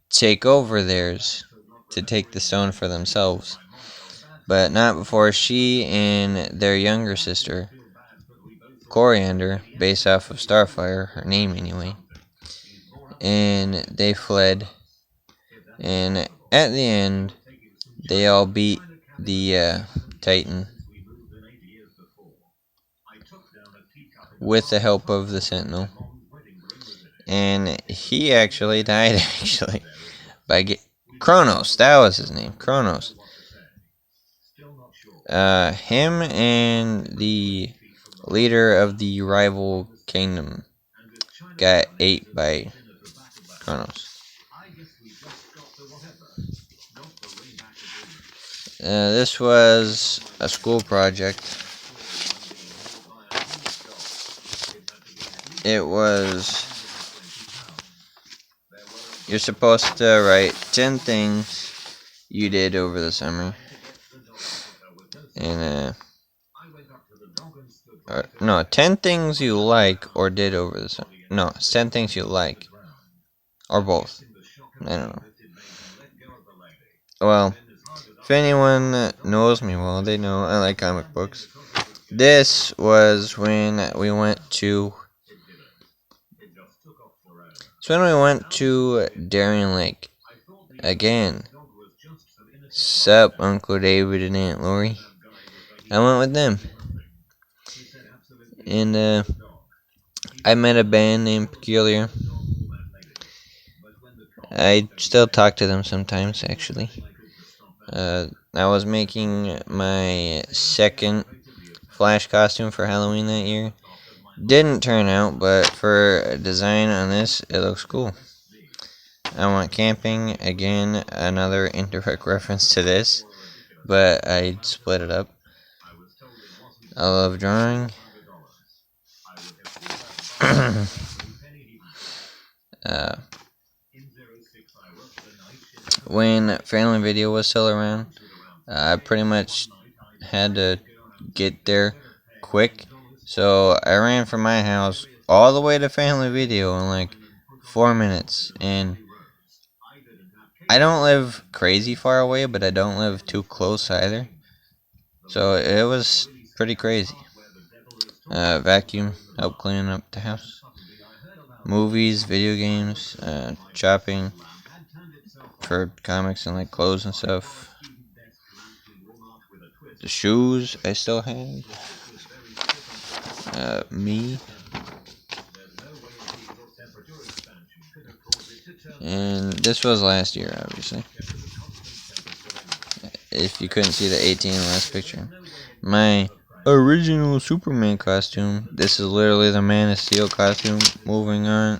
take over theirs, to take the stone for themselves, but not before she and their younger sister, Coriander, based off of Starfire, her name anyway, and they fled. And at the end, they all beat the Titan with the help of the Sentinel. And he actually died, actually, by Kronos. That was his name, Kronos. Him and the leader of the rival kingdom got ate by Kronos. This was a school project. It was, you're supposed to write 10 things you did over the summer. And, no, 10 things you like or did over the summer. No, it's 10 things you like. Or both. I don't know. Well, if anyone knows me well, they know I like comic books. This was when we went to Darien Lake. Again. Sup, Uncle David and Aunt Lori. I went with them. And I met a band named Peculiar. I still talk to them sometimes, actually. I was making my second Flash costume for Halloween that year. Didn't turn out, but for a design on this, it looks cool. I went camping, again, another indirect reference to this, but I split it up. I love drawing. When Family Video was still around, I pretty much had to get there quick, so I ran from my house all the way to Family Video in like 4 minutes. And I don't live crazy far away, but I don't live too close either, so it was pretty crazy. Vacuum, help clean up the house. Movies, video games, shopping for comics and like clothes and stuff. The shoes I still have. Me. And this was last year, obviously. If you couldn't see the 18 last picture. My original Superman costume. This is literally the Man of Steel costume. Moving on.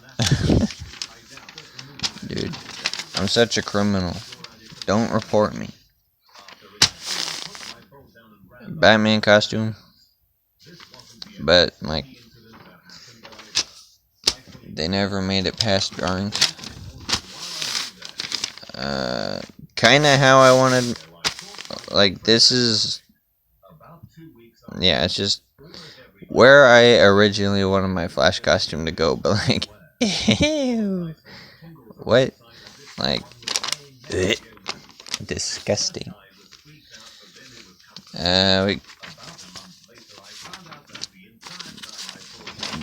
Dude, I'm such a criminal. Don't report me. Batman costume. But, like, they never made it past drawings. Kinda how I wanted. Like, this is. Yeah, it's just where I originally wanted my Flash costume to go, but like, ew, what? Like, ugh, disgusting.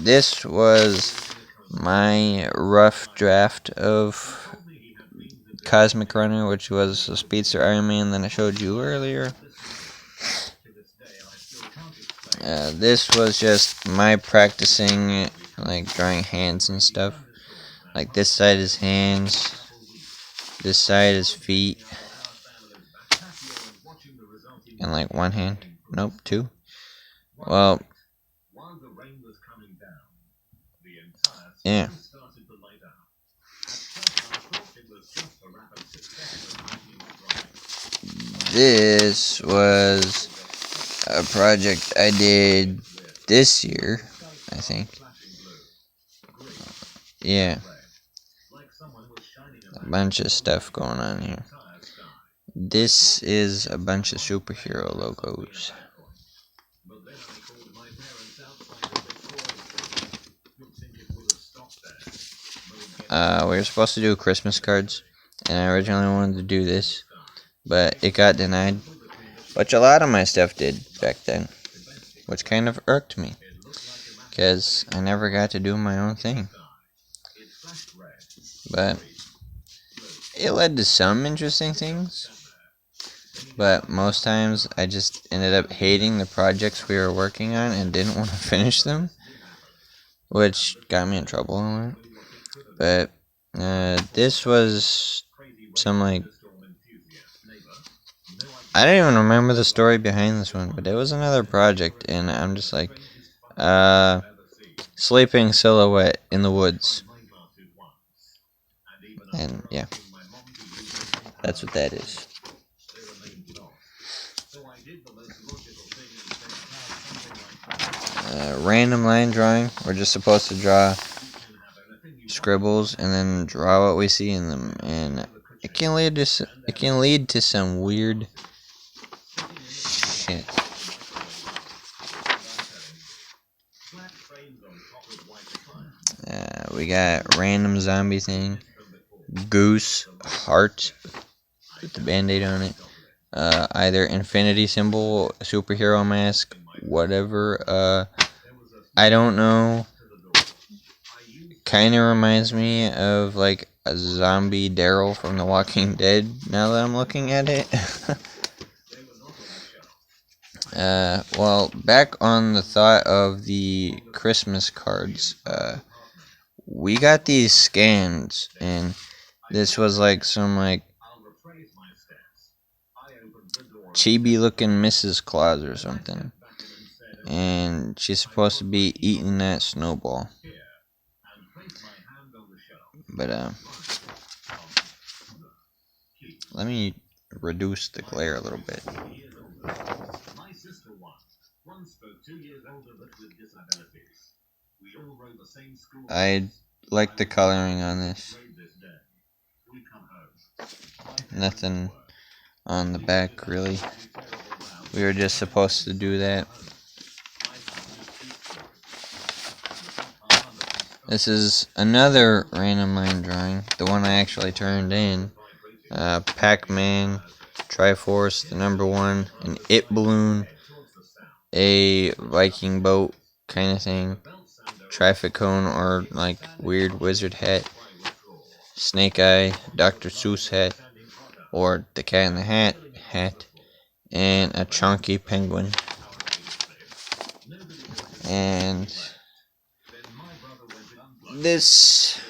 This was my rough draft of Cosmic Runner, which was a Speedster Iron Man that I showed you earlier. This was just my practicing, like, drawing hands and stuff. Like, this side is hands, this side is feet, and, like, one hand. Nope, two. Well, yeah. This was a project I did this year, I think. Yeah. A bunch of stuff going on here. This is a bunch of superhero logos. We were supposed to do Christmas cards, and I originally wanted to do this, but it got denied, which a lot of my stuff did back then, which kind of irked me, because I never got to do my own thing. But it led to some interesting things, but most times I just ended up hating the projects we were working on and didn't want to finish them, which got me in trouble a lot. But this was some I don't even remember the story behind this one, but it was another project, and I'm just like, sleeping silhouette in the woods, and yeah, that's what that is. Random line drawing. We're just supposed to draw scribbles and then draw what we see in them, and it can lead to some weird shit. We got random zombie thing, goose heart with the band-aid on it. Either infinity symbol, superhero mask, whatever. I don't know. Kind of reminds me of like a zombie Daryl from The Walking Dead. Now that I'm looking at it. Well, back on the thought of the Christmas cards. We got these scans, and this was like some like chibi looking Mrs. Claus or something, and she's supposed to be eating that snowball. But let me reduce the glare a little bit. I like the coloring on this. Nothing on the back, really. We were just supposed to do that. This is another random line drawing, the one I actually turned in. Pac-Man, Triforce, the number 1, an It balloon, a Viking boat kind of thing, traffic cone or like weird wizard hat, Snake Eye, Dr. Seuss hat, or the Cat in the Hat hat, and a chunky penguin. And this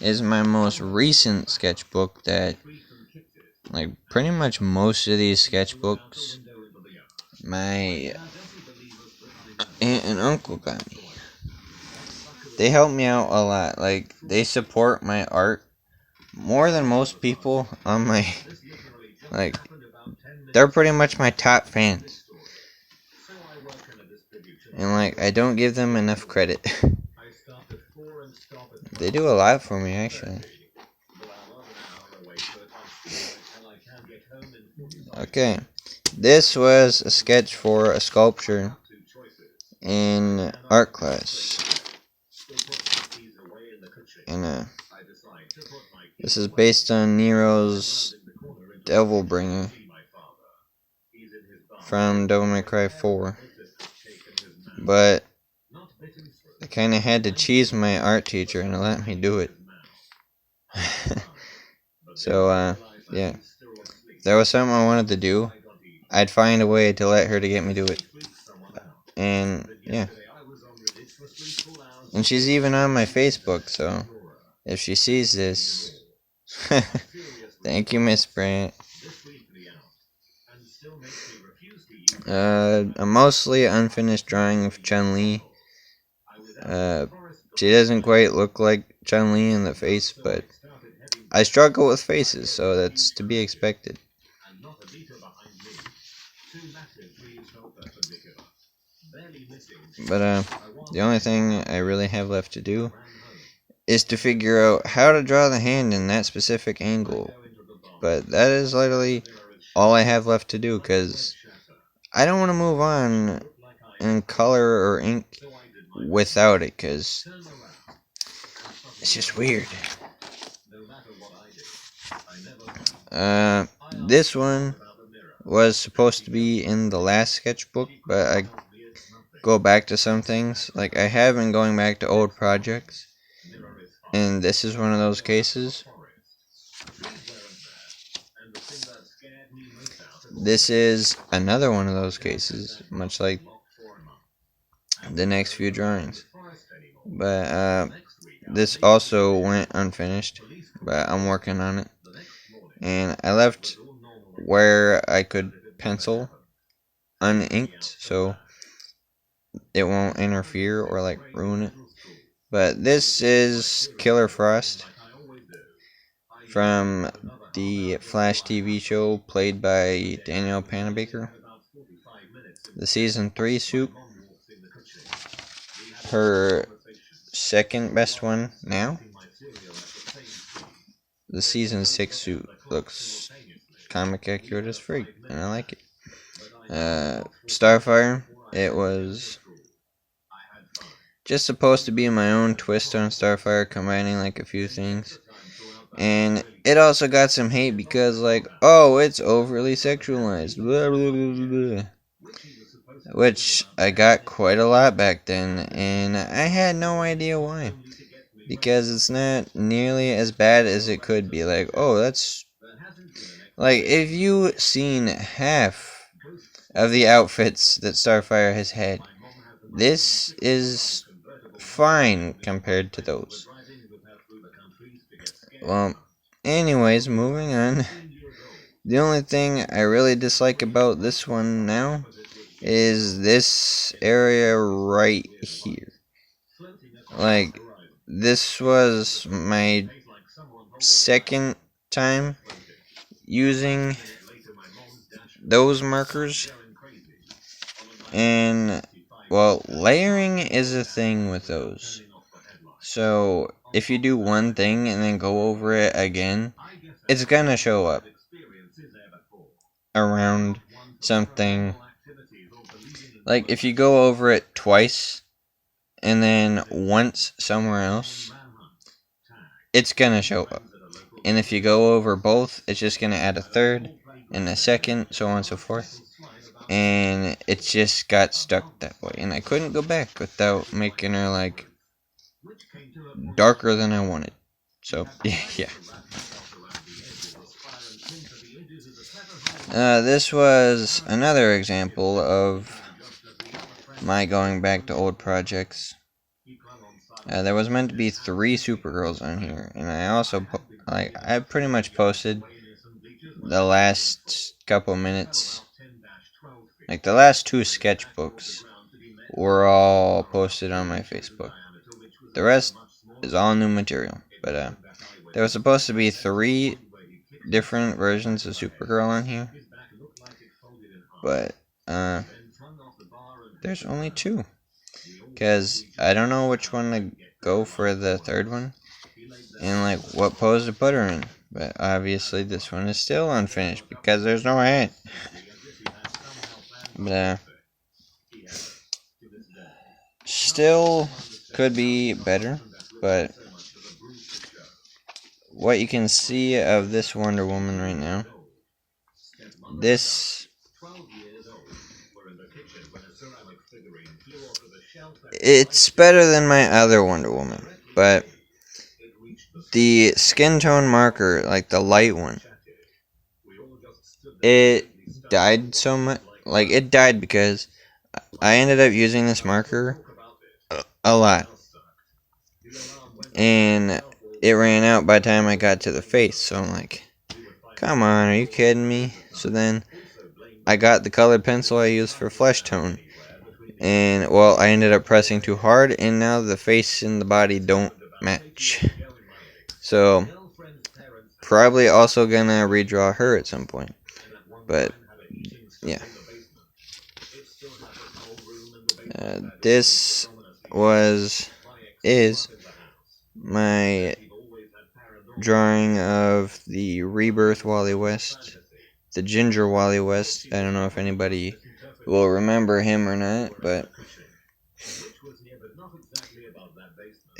is my most recent sketchbook that, like, pretty much most of these sketchbooks my aunt and uncle got me. They help me out a lot. Like, they support my art more than most people on my, like, they're pretty much my top fans. And, like, I don't give them enough credit. They do a lot for me, actually. Okay. This was a sketch for a sculpture in art class. And this is based on Nero's Devilbringer from Devil May Cry 4. But I kind of had to cheese my art teacher and let me do it. So, yeah. If there was something I wanted to do, I'd find a way to let her to get me do it. And, yeah. And she's even on my Facebook, so if she sees this, thank you, Miss Brandt. A mostly unfinished drawing of Chun-Li. She doesn't quite look like Chun-Li in the face, but I struggle with faces, so that's to be expected. But the only thing I really have left to do is to figure out how to draw the hand in that specific angle. But that is literally all I have left to do, because I don't want to move on in color or ink without it, because It's just weird. This one was supposed to be in the last sketchbook, but I go back to some things. Like, I have been going back to old projects, and this is one of those cases. This is another one of those cases, much like the next few drawings. But this also went unfinished, but I'm working on it. And I left where I could pencil uninked, so it won't interfere or like ruin it. But this is Killer Frost from the Flash TV show played by Danielle Panabaker. The season 3 suit. Her second best one now. The season 6 suit looks comic accurate as freak, and I like it. Starfire, it was just supposed to be my own twist on Starfire, combining like a few things. And it also got some hate because, like, oh, it's overly sexualized, blah, blah, blah, blah. Which I got quite a lot back then, and I had no idea why. Because it's not nearly as bad as it could be. Like, oh, that's... Like, if you seen half of the outfits that Starfire has had, this is fine compared to those. Well, anyways, moving on. The only thing I really dislike about this one now is this area right here. Like, this was my second time using those markers. And, well, layering is a thing with those. So, if you do one thing and then go over it again, it's gonna show up around something. Like, if you go over it twice and then once somewhere else, it's gonna show up. And if you go over both, it's just gonna add a third and a second, so on and so forth. And it just got stuck that way. And I couldn't go back without making her, like, darker than I wanted. So, yeah. This was another example of my going back to old projects. There was meant to be 3 Supergirls on here, and I also, I pretty much posted the last couple minutes. Like, the last 2 sketchbooks were all posted on my Facebook. The rest is all new material. But, there was supposed to be 3 different versions of Supergirl on here. But, there's only 2. Because I don't know which one to go for the third one. And, like, what pose to put her in. But, obviously, this one is still unfinished because there's no hat. But, still could be better. But, what you can see of this Wonder Woman right now, this, it's better than my other Wonder Woman, but the skin tone marker, like the light one, it died so much. Like, it died because I ended up using this marker a lot. And it ran out by the time I got to the face. So I'm like, come on, are you kidding me? So then I got the colored pencil I used for flesh tone. And, well, I ended up pressing too hard, and now the face and the body don't match. So, probably also gonna redraw her at some point. But, yeah. This is my drawing of the Rebirth Wally West, the Ginger Wally West. I don't know if anybody will remember him or not, but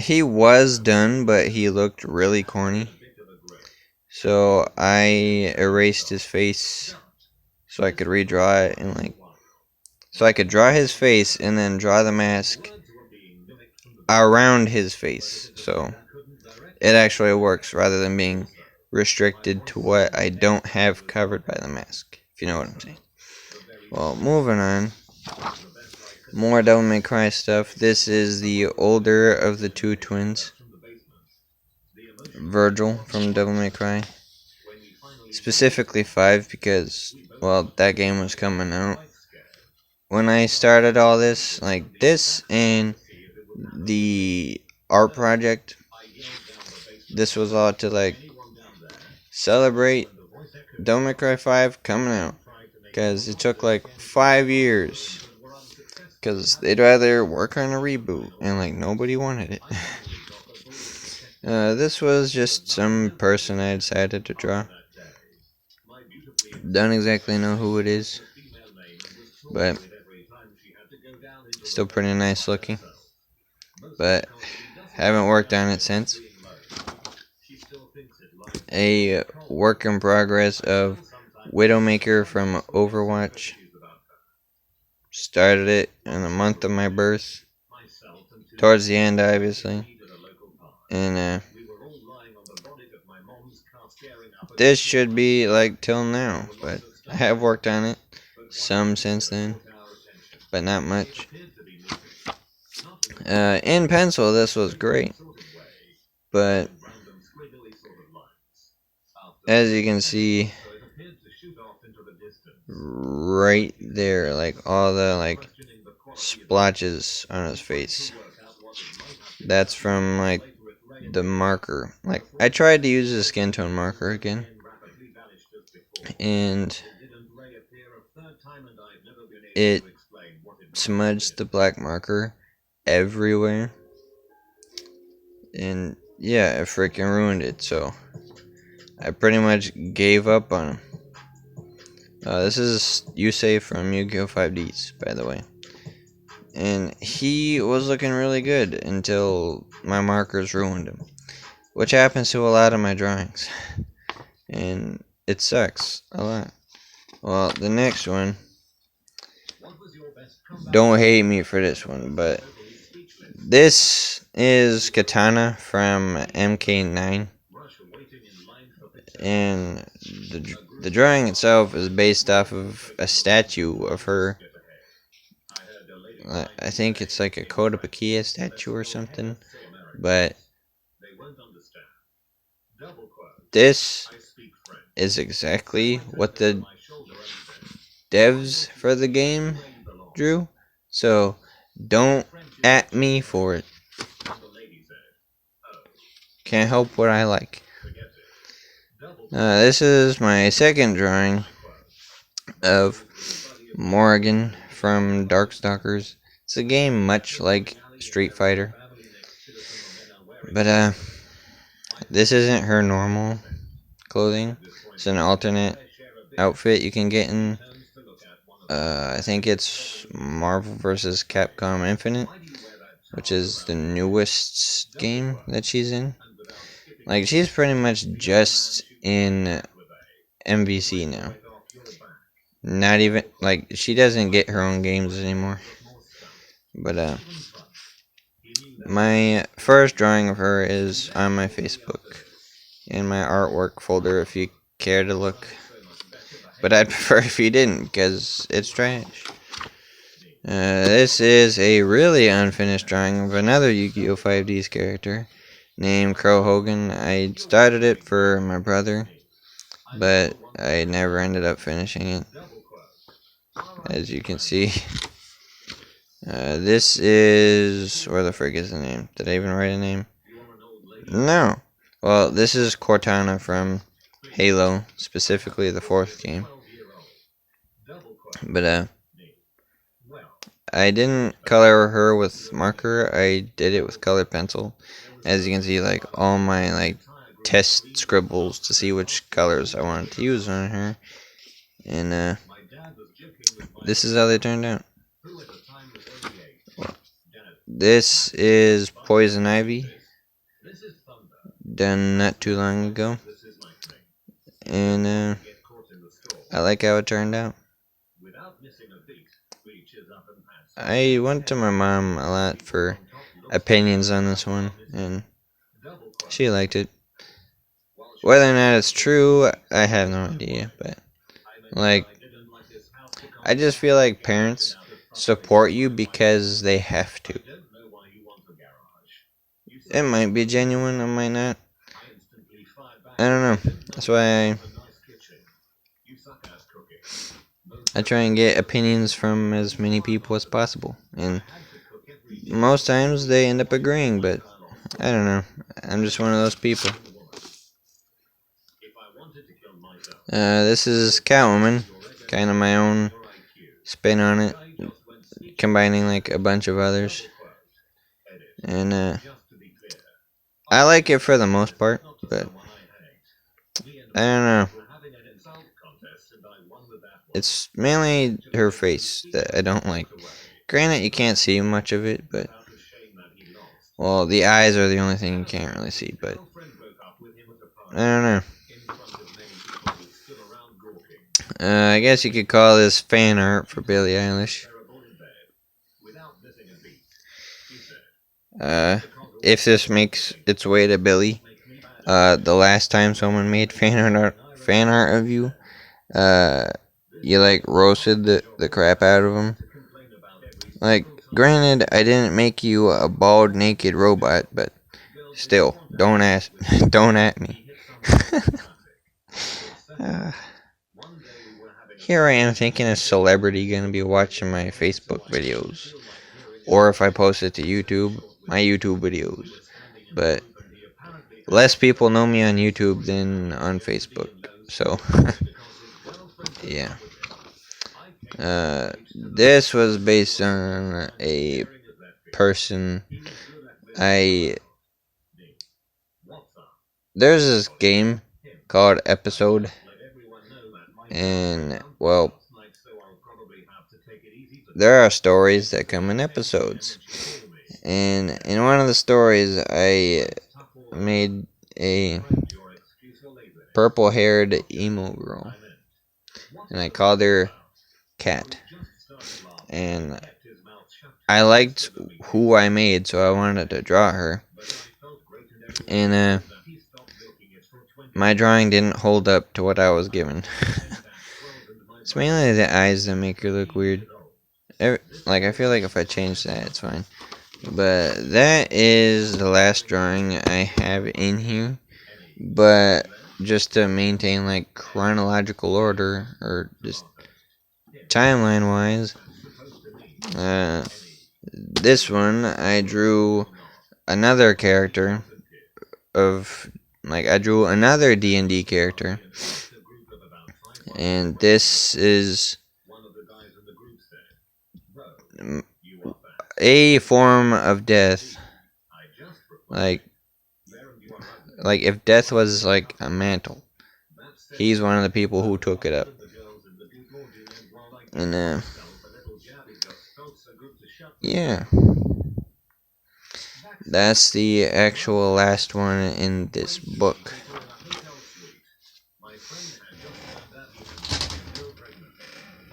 he was done, but he looked really corny. So I erased his face so I could redraw it and so I could draw his face and then draw the mask around his face. So it actually works rather than being restricted to what I don't have covered by the mask, if you know what I'm saying. Well, moving on. More Devil May Cry stuff. This is the older of the two twins. Virgil from Devil May Cry. Specifically 5 because, well, that game was coming out. When I started all this, like this and the art project, this was all to celebrate Devil May Cry 5 coming out. Because it took 5 years. Because they'd rather work on a reboot and nobody wanted it. This was just some person I decided to draw. Don't exactly know who it is, but still pretty nice looking. But haven't worked on it since. A work in progress of Widowmaker from Overwatch. Started it in the month of my birth. Towards the end, obviously. And this should be till now, but I have worked on it some since then, but not much. In pencil, this was great, but as you can see right there, all the splotches on his face, that's from the marker. I tried to use a skin tone marker again, and it smudged the black marker everywhere, and yeah, it freaking ruined it. So I pretty much gave up on him. This is Yusei from Yu-Gi-Oh! 5Ds, by the way. And he was looking really good until my markers ruined him. Which happens to a lot of my drawings. And it sucks a lot. Well, the next one, don't hate me for this one, but this is Katana from MK9. And the drawing itself is based off of a statue of her. I think it's a Kotobukiya statue or something. But this is exactly what the devs for the game drew. So don't at me for it. Can't help what I like. This is my second drawing of Morrigan from Darkstalkers. It's a game much like Street Fighter. But this isn't her normal clothing. It's an alternate outfit you can get in. I think it's Marvel vs. Capcom Infinite, which is the newest game that she's in. She's pretty much just in MVC now. Not even, she doesn't get her own games anymore. But, my first drawing of her is on my Facebook, in my artwork folder if you care to look. But I'd prefer if you didn't, because it's trash. This is a really unfinished drawing of another Yu-Gi-Oh! 5D's character named Crow Hogan. I started it for my brother, but I never ended up finishing it. As you can see. This is... where the frick is the name? Did I even write a name? No. Well, this is Cortana from Halo, specifically the 4th game. But, I didn't color her with marker, I did it with colored pencil. As you can see, all my, test scribbles to see which colors I wanted to use on her. And, this is how they turned out. This is Poison Ivy, done not too long ago, and I like how it turned out. I went to my mom a lot for opinions on this one, and she liked it. Whether or not it's true, I have no idea, but like, I just feel like parents support you because they have to. It might be genuine, it might not. I don't know. That's why I try and get opinions from as many people as possible. And most times they end up agreeing, but I don't know. I'm just one of those people. This is Catwoman. Kind of my own spin on it. Combining like a bunch of others. And I like it for the most part, but I don't know. It's mainly her face that I don't like. Granted, you can't see much of it, but well, the eyes are the only thing you can't really see. But I don't know. I guess you could call this fan art for Billie Eilish. If this makes its way to Billie, the last time someone made fan art of you, you like roasted the crap out of them. Like, granted, I didn't make you a bald, naked robot, but still, don't don't at me. Here I am thinking a celebrity gonna be watching my Facebook videos, or if I post it to YouTube, my YouTube videos. But less people know me on YouTube than on Facebook, so yeah. This was based on a person. There's this game called Episode, and well, there are stories that come in episodes. And in one of the stories, I made a purple-haired emo girl, and I called her Cat. And I liked who I made, so I wanted to draw her. And my drawing didn't hold up to what I was given. It's mainly the eyes that make her look weird. Like, I feel like if I change that, it's fine. But that is the last drawing I have in here. But just to maintain like chronological order, or just timeline wise, this one I drew another character of, like, I drew another D&D character, and this is a form of death. Like if death was like a mantle, he's one of the people who took it up. And yeah, that's the actual last one in this book.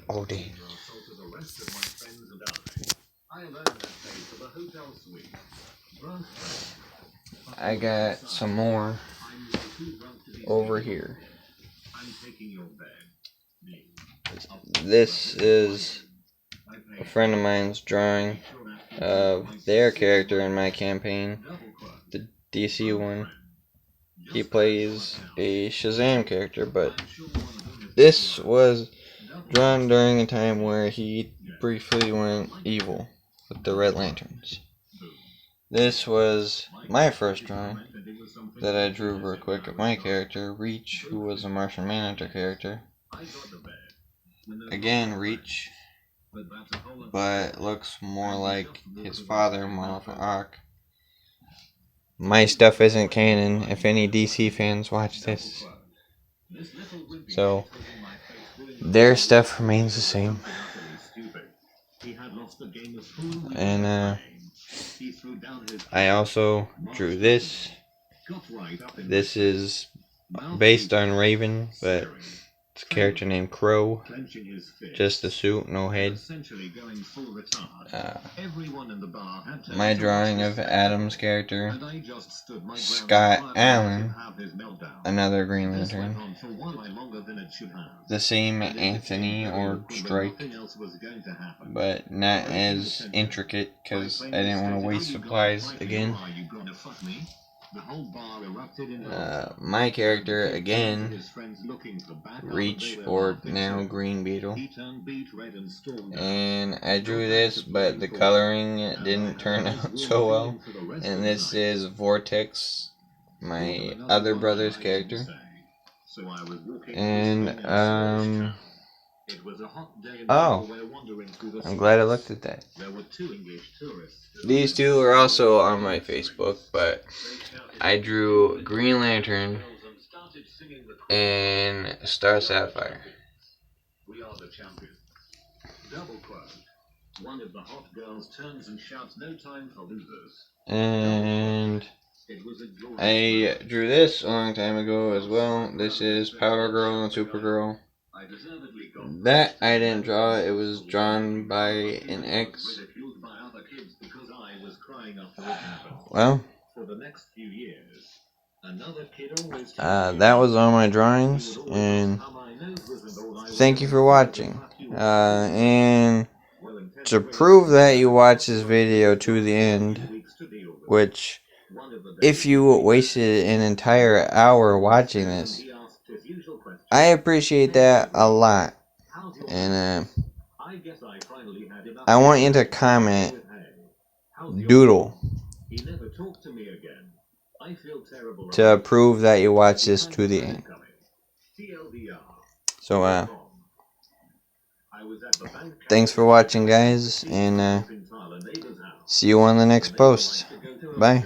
Oh damn. I got some more over here. This is a friend of mine's drawing of their character in my campaign, the DC one. He plays a Shazam character, but this was drawn during a time where he briefly went evil with the Red Lanterns. This was my first drawing that I drew real quick of my character, Reach, who was a Martian Manhunter character. Again, Reach, but looks more like his father, Monolith Arc. My stuff isn't canon, if any DC fans watch this. So, their stuff remains the same. And, I also drew this. This is based on Raven, but it's a character named Crow. Just the suit, no head. My drawing of Adam's character, Scott Allen, another Green Lantern. The same Anthony or Strike, but not as intricate because I didn't want to waste supplies again. My character again, Reach, or now Green Beetle, and I drew this, but the coloring didn't turn out so well. And this is Vortex, my other brother's character. And oh, I'm glad I looked at that. These two are also on my Facebook, but I drew Green Lantern and Star Sapphire. And I drew this a long time ago as well. This is Power Girl and Supergirl. That I didn't draw. It was drawn by an ex. Well, that was all my drawings, and thank you for watching. And to prove that you watched this video to the end, which, if you wasted an entire hour watching this, I appreciate that a lot. And I want you to comment doodle to prove that you watched this to the end. So thanks for watching, guys, and see you on the next post. Bye.